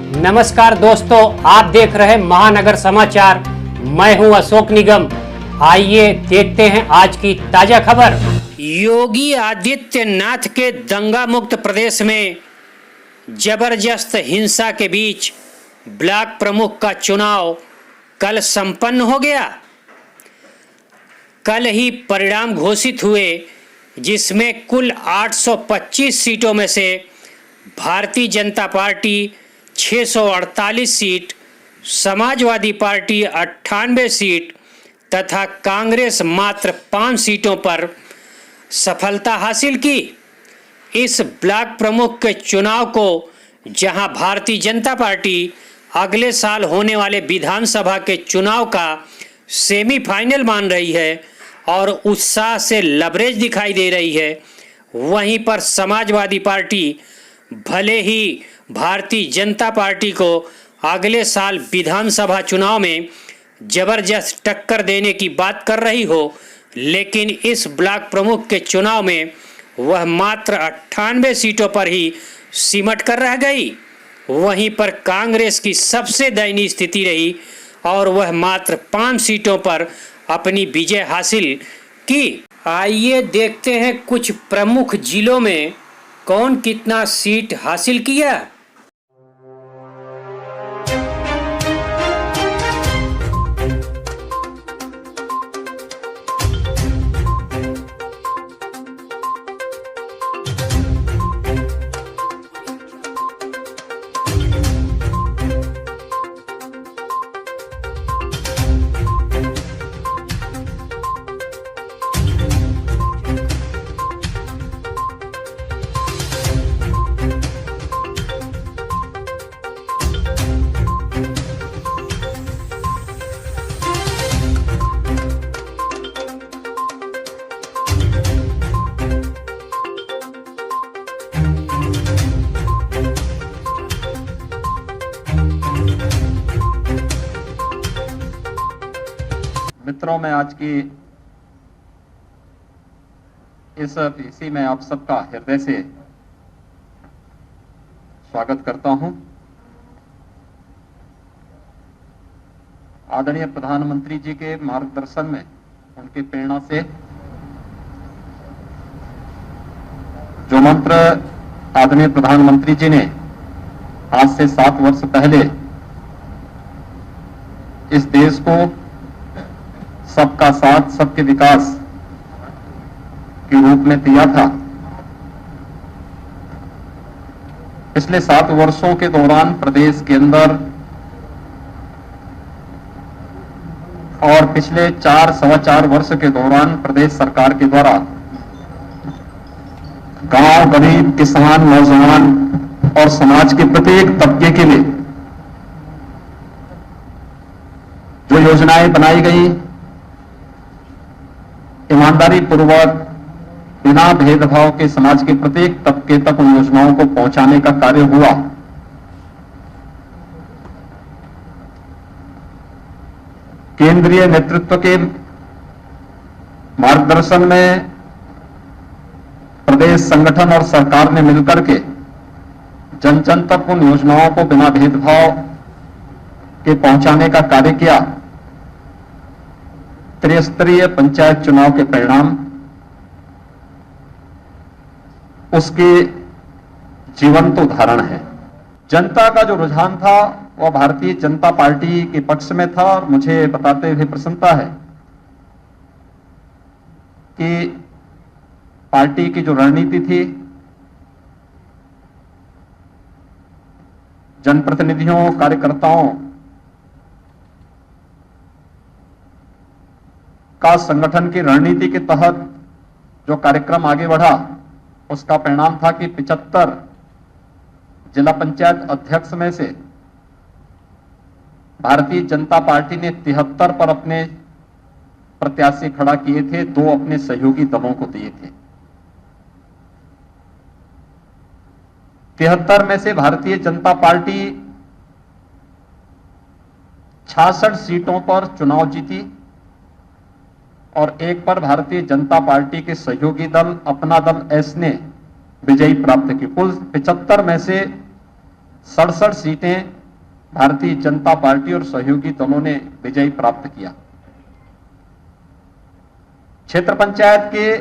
नमस्कार दोस्तों, आप देख रहे हैं महानगर समाचार। मैं हूं अशोक निगम। आइए देखते हैं आज की ताजा खबर। योगी आदित्यनाथ के दंगा मुक्त प्रदेश में जबरदस्त हिंसा के बीच ब्लॉक प्रमुख का चुनाव कल संपन्न हो गया। कल ही परिणाम घोषित हुए, जिसमें कुल 825 सीटों में से Bharatiya Janata party 648 seat, Samajwadi party 98 seat तथा कांग्रेस मात्र 5 सीटों पर सफलता हासिल की। इस ब्लॉक प्रमुख के चुनाव को जहां भारतीय जनता पार्टी अगले साल होने वाले विधानसभा के चुनाव का सेमीफाइनल मान रही है और उत्साह से लबरेज दिखाई दे रही है, वहीं पर समाजवादी पार्टी भले ही भारतीय जनता पार्टी को अगले साल विधानसभा चुनाव में जबरदस्त टक्कर देने की बात कर रही हो, लेकिन इस ब्लॉक प्रमुख के चुनाव में वह मात्र 98 सीटों पर ही सिमट कर रह गई। वहीं पर कांग्रेस की सबसे दयनीय स्थिति रही और वह मात्र 5 सीटों पर अपनी विजय हासिल की। आइए देखते हैं कुछ प्रमुख जिलों में कौन कितना सीट हासिल किया। मित्रों, मैं आज की इस पीसी में आप सबका हृदय से स्वागत करता हूं। आदरणीय प्रधानमंत्री जी के मार्गदर्शन में, उनकी प्रेरणा से जो मंत्र आदरणीय प्रधानमंत्री जी ने आज से 7 वर्ष पहले इस देश को सबका साथ सबके विकास के रूप में दिया था, पिछले 7 वर्षों के दौरान प्रदेश के अंदर और पिछले 4-4.25 वर्ष के दौरान प्रदेश सरकार के द्वारा गांव, गरीब, किसान, नौजवान और समाज के प्रत्येक तबके के लिए जो योजनाएं बनाई गई, ईमानदारी पूर्वक बिना भेदभाव के समाज के प्रत्येक तबके तक उन योजनाओं को पहुंचाने का कार्य हुआ। केंद्रीय नेतृत्व के मार्गदर्शन में प्रदेश संगठन और सरकार ने मिलकर के जन जन तक उन योजनाओं को बिना भेदभाव के पहुंचाने का कार्य किया। त्रिस्तरीय पंचायत चुनाव के परिणाम उसके जीवंत उदाहरण है। जनता का जो रुझान था वह भारतीय जनता पार्टी के पक्ष में था और मुझे बताते हुए प्रसन्नता है कि पार्टी की जो रणनीति थी, जनप्रतिनिधियों, कार्यकर्ताओं का संगठन की रणनीति के तहत जो कार्यक्रम आगे बढ़ा, उसका परिणाम था कि 75 जिला पंचायत अध्यक्ष में से भारतीय जनता पार्टी ने 73 पर अपने प्रत्याशी खड़ा किए थे, 2 अपने सहयोगी दलों को दिए थे। 73 में से भारतीय जनता पार्टी 66 सीटों पर चुनाव जीती और 1 पर भारतीय जनता पार्टी के सहयोगी दल अपना दल एस ने विजयी प्राप्त की। कुल 75 में से 67 सीटें भारतीय जनता पार्टी और सहयोगी दलों ने विजय प्राप्त किया। क्षेत्र पंचायत के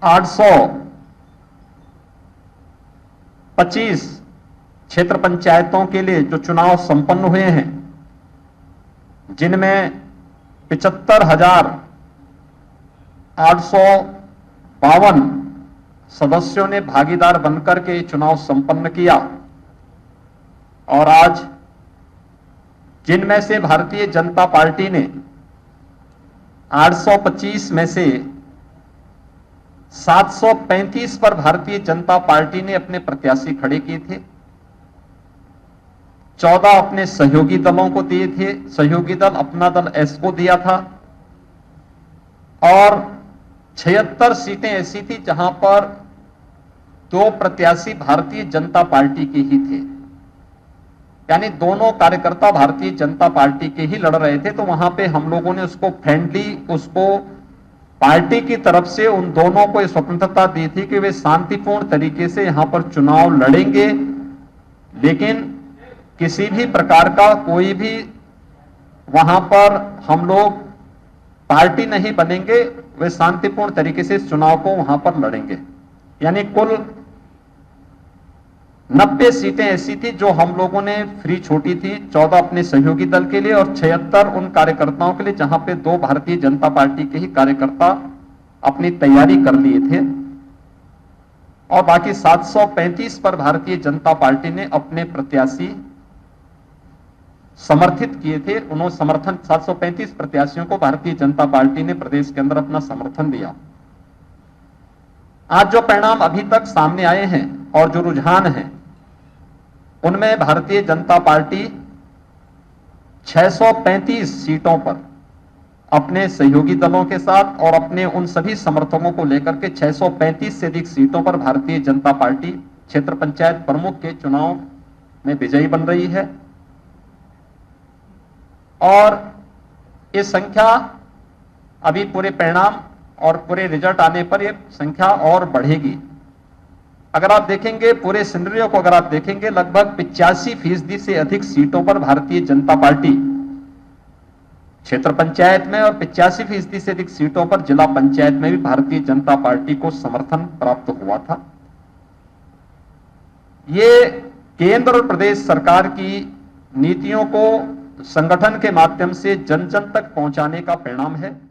825 क्षेत्र पंचायतों के लिए जो चुनाव संपन्न हुए हैं, जिनमें 75,852 सदस्यों ने भागीदार बनकर के चुनाव संपन्न किया और आज जिनमें से भारतीय जनता पार्टी ने 825 में से 735 पर भारतीय जनता पार्टी ने अपने प्रत्याशी खड़े किए थे, 14 अपने सहयोगी दलों को दिए थे, सहयोगी दल अपना दल एस को दिया था, और 76 सीटें ऐसी थी जहां पर 2 प्रत्याशी भारतीय जनता पार्टी के ही थे, यानी दोनों कार्यकर्ता भारतीय जनता पार्टी के ही लड़ रहे थे। तो वहां पे हम लोगों ने उसको फ्रेंडली, उसको पार्टी की तरफ से उन दोनों को स्वतंत्रता दी थी कि वे शांतिपूर्ण तरीके से यहां पर चुनाव लड़ेंगे, लेकिन किसी भी प्रकार का कोई भी वहां पर हम लोग पार्टी नहीं बनेंगे, वे शांतिपूर्ण तरीके से इस चुनाव को वहां पर लड़ेंगे। यानी कुल 90 सीटें ऐसी थी जो हम लोगों ने फ्री छोटी थी, 14 अपने सहयोगी दल के लिए और 76 उन कार्यकर्ताओं के लिए जहां पे 2 भारतीय जनता पार्टी के ही कार्यकर्ता अपनी तैयारी कर लिए थे, और बाकी 735 पर भारतीय जनता पार्टी ने अपने प्रत्याशी समर्थित किए थे। उन्होंने समर्थन 735 प्रत्याशियों को भारतीय जनता पार्टी ने प्रदेश के अंदर अपना समर्थन दिया। आज जो परिणाम अभी तक सामने आए हैं और जो रुझान हैं, उनमें भारतीय जनता पार्टी 635 सीटों पर अपने सहयोगी दलों के साथ और अपने उन सभी समर्थकों को लेकर के 635 से अधिक सीटों पर भारतीय जनता पार्टी क्षेत्र पंचायत प्रमुख के चुनाव में विजयी बन रही है, और ये संख्या अभी पूरे परिणाम और पूरे रिजल्ट आने पर ये संख्या और बढ़ेगी। अगर आप देखेंगे पूरे सिनेरियो को, अगर आप देखेंगे लगभग 85% से अधिक सीटों पर भारतीय जनता पार्टी क्षेत्र पंचायत में और 85% से अधिक सीटों पर जिला पंचायत में भी भारतीय जनता पार्टी को समर्थन प्राप्त हुआ था। ये केंद्र और प्रदेश सरकार की नीतियों को संगठन के माध्यम से जन जन तक पहुंचाने का परिणाम है।